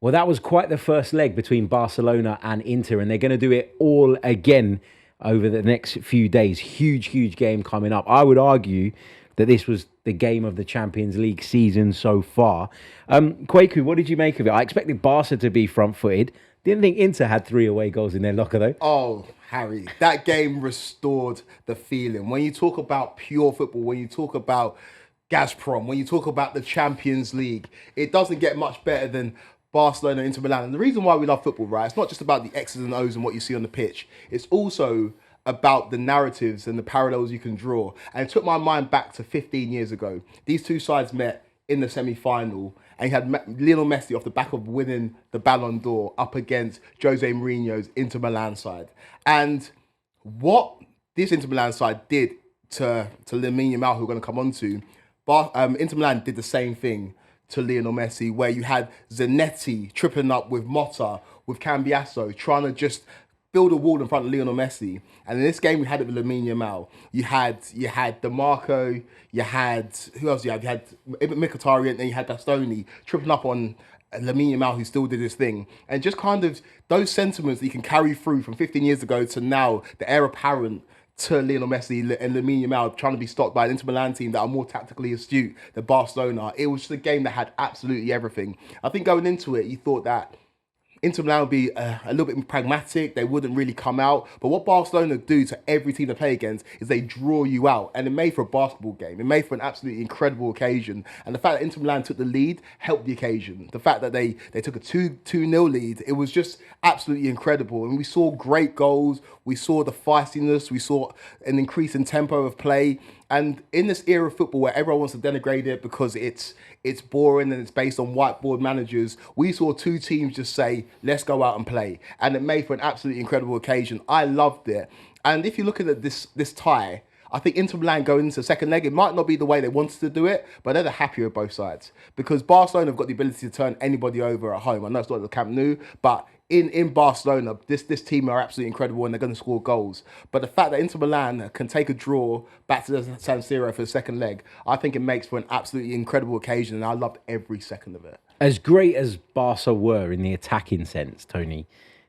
Well, that was quite the first leg between Barcelona and Inter, and they're going to do it all again over the next few days. Huge, huge game coming up. I would argue that this was the game of the Champions League season so far. Kweku, what did you make of it? I expected Barca to be front-footed. Didn't think Inter had 3 away goals in their locker, though. Oh, Harry, that game restored the feeling. When you talk about pure football, when you talk about Gazprom, when you talk about the Champions League, it doesn't get much better than Barcelona, Inter Milan. And the reason why we love football, right, it's not just about the X's and O's and what you see on the pitch. It's also about the narratives and the parallels you can draw. And it took my mind back to 15 years ago. These two sides met in the semi-final, and you had Lionel Messi off the back of winning the Ballon d'Or up against Jose Mourinho's Inter Milan side. And what this Inter Milan side did to Lamine Yamal, who we're going to come on to, Inter Milan did the same thing to Lionel Messi, where you had Zanetti tripling up with Motta, with Cambiasso, trying to just build a wall in front of Lionel Messi. And in this game, we had it with Lamine Yamal. You had DeMarco, you had, who else you had? You had Mkhitaryan, and then you had Bastoni tripling up on Lamine Yamal, who still did his thing. And just kind of those sentiments that you can carry through from 15 years ago to now, the heir apparent to Lionel Messi and Lamine Yamal trying to be stopped by an Inter Milan team that are more tactically astute than Barcelona. It was just a game that had absolutely everything. I think going into it, you thought that Inter Milan would be a little bit pragmatic. They wouldn't really come out. But what Barcelona do to every team they play against is they draw you out. And it made for a basketball game. It made for an absolutely incredible occasion. And the fact that Inter Milan took the lead helped the occasion. The fact that they took a 2-0 lead, it was just absolutely incredible. And we saw great goals. We saw the feistiness. We saw an increase in tempo of play. And in this era of football where everyone wants to denigrate it because it's boring and it's based on whiteboard managers, we saw two teams just say, let's go out and play. And it made for an absolutely incredible occasion. I loved it. And if you're looking at this tie, I think Inter Milan going into the second leg, it might not be the way they wanted to do it, but they're the happier of both sides. Because Barcelona have got the ability to turn anybody over at home. I know it's not the Camp Nou, but in Barcelona, this team are absolutely incredible and they're going to score goals. But the fact that Inter Milan can take a draw back to the San Siro for the second leg, I think it makes for an absolutely incredible occasion, and I loved every second of it. As great as Barca were in the attacking sense, Tony,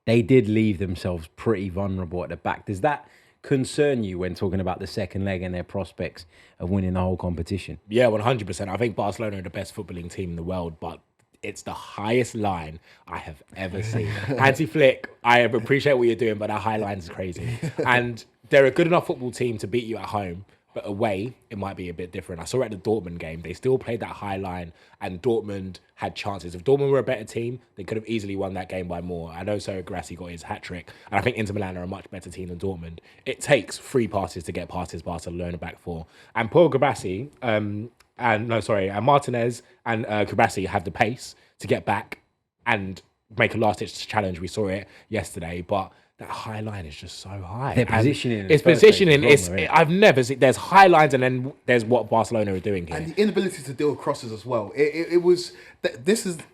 they did leave themselves pretty vulnerable at the back. Does that concern you when talking about the second leg and their prospects of winning the whole competition? Yeah, 100%. I think Barcelona are the best footballing team in the world, but it's the highest line I have ever seen. Hansi Flick, I appreciate what you're doing, but that high line is crazy. And they're a good enough football team to beat you at home, but away, it might be a bit different. I saw it at the Dortmund game. They still played that high line, and Dortmund had chances. If Dortmund were a better team, they could have easily won that game by more. I know Sergio Grassi got his hat-trick, and I think Inter Milan are a much better team than Dortmund. It takes 3 passes to get past his Barcelona back 4. And Paul Grassi, and Martinez and Kubasi have the pace to get back and make a last-ditch challenge. We saw it yesterday, but that high line is just so high. Their positioning. It's positioning. I've never seen. There's high lines, and then there's what Barcelona are doing here. And the inability to deal with crosses as well. It was.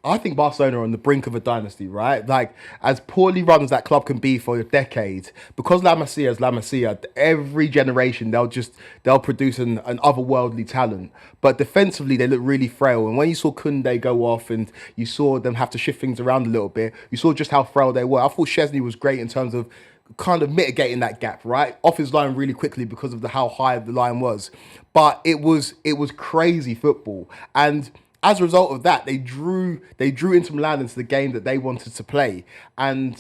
I think Barcelona are on the brink of a dynasty, right? Like, as poorly run as that club can be for a decade, because La Masia is La Masia, every generation they'll produce an otherworldly talent. But defensively, they look really frail. And when you saw Koundé go off and you saw them have to shift things around a little bit, you saw just how frail they were. I thought Szczesny was great in terms of kind of mitigating that gap, right? Off his line really quickly because of how high the line was. But it was crazy football. And as a result of that, they drew Inter Milan into the game that they wanted to play. And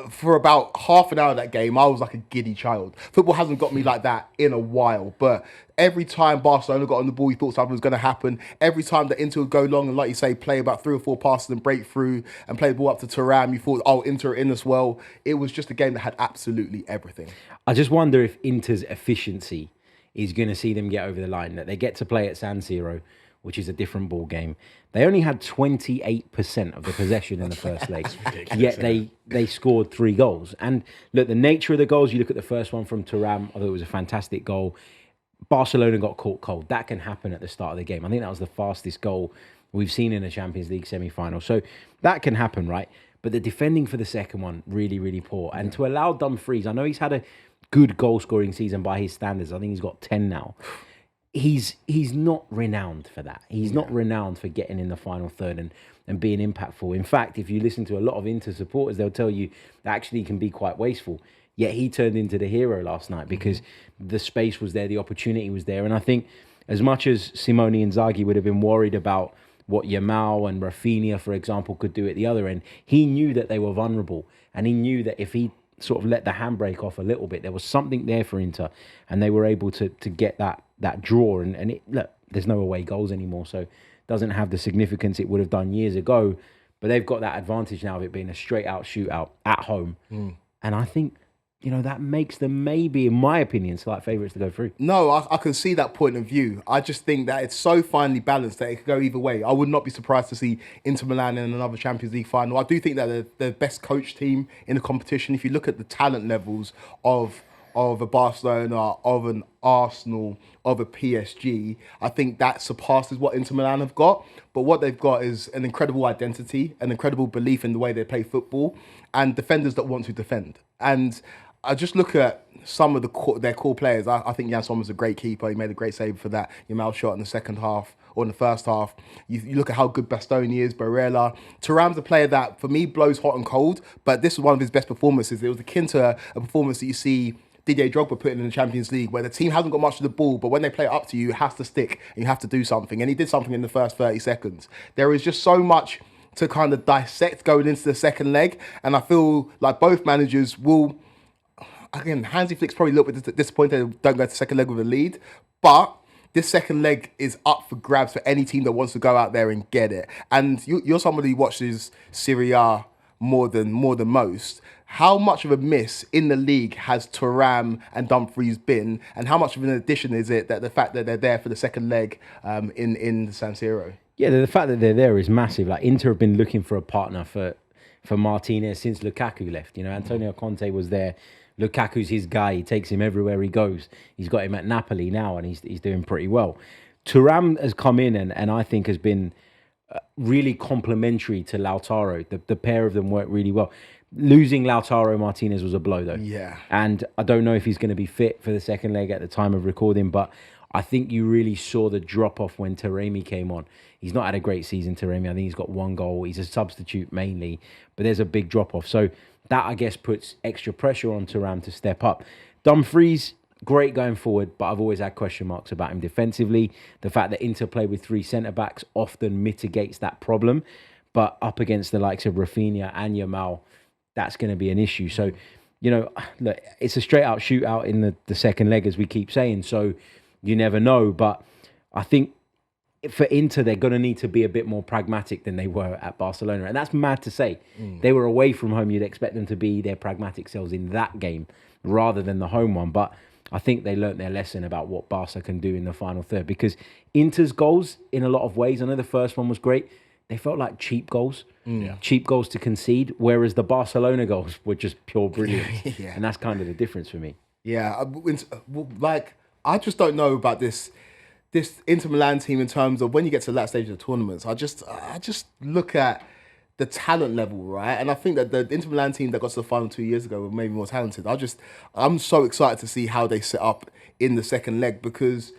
for about half an hour of that game, I was like a giddy child. Football hasn't got me like that in a while. But every time Barcelona got on the ball, you thought something was going to happen. Every time that Inter would go long and, like you say, play about 3 or 4 passes and break through and play the ball up to Thuram, you thought, oh, Inter are in as well. It was just a game that had absolutely everything. I just wonder if Inter's efficiency is going to see them get over the line, that they get to play at San Siro, which is a different ball game. They only had 28% of the possession in the first leg, yet they scored 3 goals. And look, the nature of the goals, you look at the first one from Thuram, although it was a fantastic goal. Barcelona got caught cold. That can happen at the start of the game. I think that was the fastest goal we've seen in a Champions League semi-final. So that can happen, right? But the defending for the second one, really, really poor. And to allow Dumfries, I know he's had a good goal-scoring season by his standards. I think he's got 10 now. he's not renowned for that. He's not renowned for getting in the final third and being impactful. In fact, if you listen to a lot of Inter supporters, they'll tell you that actually he can be quite wasteful. Yet he turned into the hero last night because the space was there, the opportunity was there. And I think as much as Simone Inzaghi would have been worried about what Yamal and Rafinha, for example, could do at the other end, he knew that they were vulnerable. And he knew that if he sort of let the handbrake off a little bit, there was something there for Inter. And they were able to get that draw. And look, there's no away goals anymore, so it doesn't have the significance it would have done years ago. But they've got that advantage now of it being a straight-out shootout at home. And I think, that makes them maybe, in my opinion, slight favourites to go through. No, I can see that point of view. I just think that it's so finely balanced that it could go either way. I would not be surprised to see Inter Milan in another Champions League final. I do think that they're the best coach team in the competition. If you look at the talent levels of a Barcelona, of an Arsenal, of a PSG, I think that surpasses what Inter Milan have got. But what they've got is an incredible identity, an incredible belief in the way they play football, and defenders that want to defend. And I just look at some of their core players. I think Jan Sommer's a great keeper. He made a great save for that Yamal shot in the second half, or in the first half. You look at how good Bastoni is, Barella. Thuram's a player that, for me, blows hot and cold, but this was one of his best performances. It was akin to a performance that you see Didier Drogba putting in the Champions League, where the team hasn't got much of the ball, but when they play it up to you, it has to stick, and you have to do something. And he did something in the first 30 seconds. There is just so much to kind of dissect going into the second leg, and I feel like both managers will... Again, Hansi Flick's probably a little bit disappointed they don't go to second leg with a lead, but this second leg is up for grabs for any team that wants to go out there and get it. And you're somebody who watches Serie A more than most. How much of a miss in the league has Thuram and Dumfries been, and how much of an addition is it that the fact that they're there for the second leg in the San Siro? Yeah, the fact that they're there is massive. Like, Inter have been looking for a partner for Martinez since Lukaku left. Antonio Conte was there. Lukaku's his guy. He takes him everywhere he goes. He's got him at Napoli now, and he's doing pretty well. Thuram has come in and I think has been really complementary to Lautaro. The pair of them work really well. Losing Lautaro Martinez was a blow, though. Yeah. And I don't know if he's going to be fit for the second leg at the time of recording, but I think you really saw the drop-off when Taremi came on. He's not had a great season, Taremi. I think he's got one goal. He's a substitute mainly, but there's a big drop-off. So that, I guess, puts extra pressure on Thuram to step up. Dumfries, great going forward, but I've always had question marks about him defensively. The fact that Inter play with three centre-backs often mitigates that problem, but up against the likes of Rafinha and Yamal, that's going to be an issue. So, look, it's a straight-out shootout in the second leg, as we keep saying, so you never know. But I think for Inter, they're going to need to be a bit more pragmatic than they were at Barcelona. And that's mad to say. They were away from home. You'd expect them to be their pragmatic selves in that game rather than the home one. But I think they learnt their lesson about what Barca can do in the final third, because Inter's goals, in a lot of ways, I know the first one was great, they felt like cheap goals. Cheap goals to concede, whereas the Barcelona goals were just pure brilliance. Yeah. And that's kind of the difference for me. Yeah, I just don't know about this Inter Milan team in terms of when you get to that stage of the tournaments. I just look at the talent level, right? And I think that the Inter Milan team that got to the final 2 years ago were maybe more talented. I'm so excited to see how they set up in the second leg, because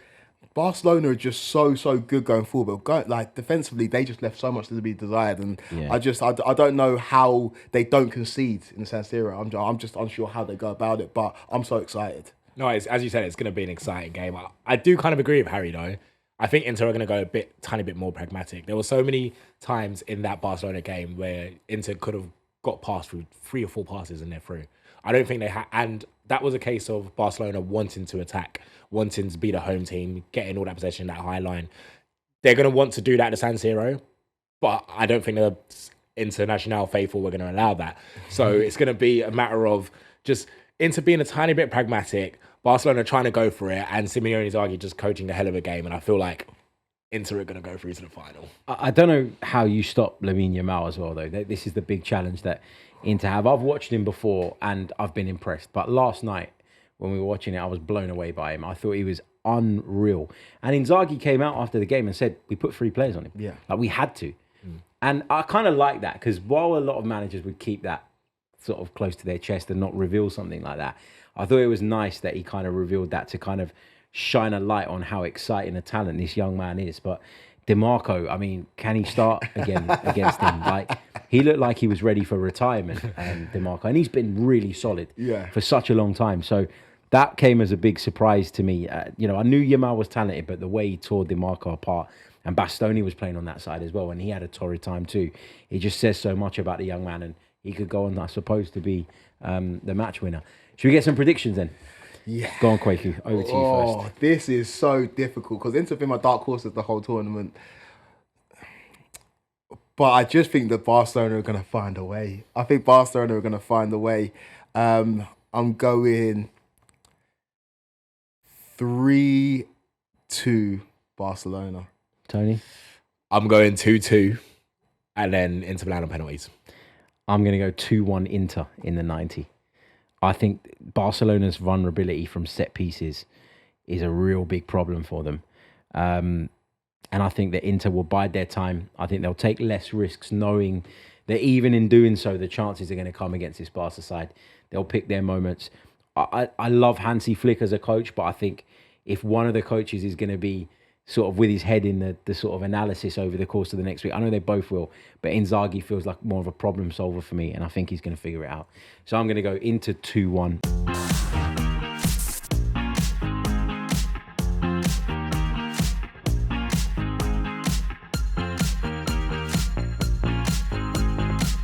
Barcelona are just so good going forward. But defensively, they just left so much to be desired, and I don't know how they don't concede in the San Siro. I'm just unsure how they go about it, but I'm so excited. No, as you said, it's going to be an exciting game. I do kind of agree with Harry, though. I think Inter are going to go tiny bit more pragmatic. There were so many times in that Barcelona game where Inter could have got past through 3 or 4 passes and they're through. I don't think they had, and that was a case of Barcelona wanting to attack, wanting to be the home team, getting all that possession, that high line. They're going to want to do that at the San Siro, but I don't think the International faithful were going to allow that. So it's going to be a matter of just Inter being a tiny bit pragmatic, Barcelona trying to go for it, and Symeou Inzaghi just coaching the hell of a game. And I feel like Inter are going to go through to the final. I don't know how you stop Lamine Yamal as well, though. This is the big challenge that Inter have. I've watched him before and I've been impressed. But last night, when we were watching it, I was blown away by him. I thought he was unreal. And Inzaghi came out after the game and said, we put 3 players on him. Yeah. Like, we had to. And I kind of like that, because while a lot of managers would keep that sort of close to their chest and not reveal something like that, I thought it was nice that he kind of revealed that to kind of shine a light on how exciting a talent this young man is. But DeMarco, I mean, can he start again against him? Like, he looked like he was ready for retirement, DeMarco, and he's been really solid for such a long time. So that came as a big surprise to me. You know, I knew Yamal was talented, but the way he tore DeMarco apart, and Bastoni was playing on that side as well, and he had a torrid time too. It just says so much about the young man, and he could go on, I suppose, to be the match winner. Should we get some predictions then? Yeah. Go on, Kweku. Over to you first. This is so difficult because Inter have been my dark horses the whole tournament. But I just think that Barcelona are going to find a way. I think Barcelona are going to find a way. I'm going 3-2 Barcelona. Tony? I'm going 2-2 and then Inter Milan on penalties. I'm going to go 2-1 Inter in the 90. I think Barcelona's vulnerability from set pieces is a real big problem for them. And I think that Inter will bide their time. I think they'll take less risks, knowing that even in doing so, the chances are going to come against this Barca side. They'll pick their moments. I love Hansi Flick as a coach, but I think if one of the coaches is going to be sort of with his head in the sort of analysis over the course of the next week, I know they both will, but Inzaghi feels like more of a problem solver for me, and I think he's going to figure it out. So I'm going to go into 2-1.